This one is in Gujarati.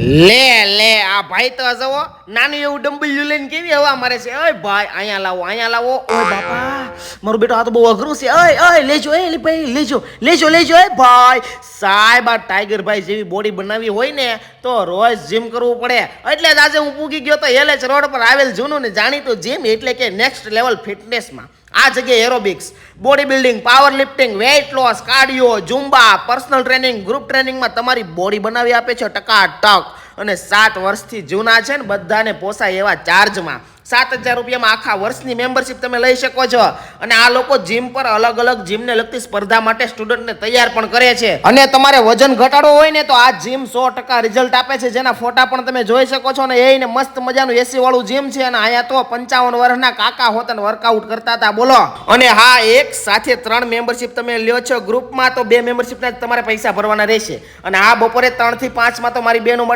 લે લે આ ભાઈ તો જવો નાનું એવું ડમ્બલ્યુ લઈને કેવી હવા મારે છે. ઓય ભાઈ અહીંયા લાવો. ઓય બાપા મારો બેટો આ તો બહુ અઘરું છે. ઓય લેજો એ ભાઈ લેજો એ ભાઈ સાહેબ આ ટાઈગર ભાઈ જેવી બોડી બનાવી હોય ને તો રોજ જીમ કરવું પડે. એટલે જ આજે હું પૂગી ગયો તો એલએચ રોડ પર આવેલ જૂનું ને જાણીતું જીમ એટલે કે નેક્સ્ટ લેવલ ફિટનેસમાં. આ જગ્યાએ aerobics, body building, power lifting, weight loss, cardio, Zumba, personal training, group ટ્રેનિંગમાં તમારી બોડી બનાવી આપે છે ટકાટક. અને 7 વર્ષથી જૂના છે ને બધાને પોસાય એવા ચાર્જમાં 7,000 રૂપિયામાં આખા વર્ષની મેમ્બરશિપ તમે લઈ શકો છો. અને આ લોકો જીમ પર અલગ અલગ જીમને લગતી સ્પર્ધા માટે સ્ટુડન્ટને તૈયાર પણ કરે છે. અને તમારે વજન ઘટાડવો હોય ને તો આ જીમ 100% રિઝલ્ટ આપે છે, જેના ફોટા પણ તમે જોઈ શકો છો. અને એને મસ્ત મજાનું એસી વાળું જીમ છે. અને અહીંયા તો 55 વર્ષના કાકા હોત ને વર્કઆઉટ કરતા હતા બોલો. અને હા, એક સાથે 3 મેમ્બરશિપ તમે લ્યો છો ગ્રુપમાં તો 2 મેમ્બરશિપના તમારે પૈસા ભરવાના રહેશે. અને આ બપોરે 3 થી 5 માં તો મારી બહેનો માટે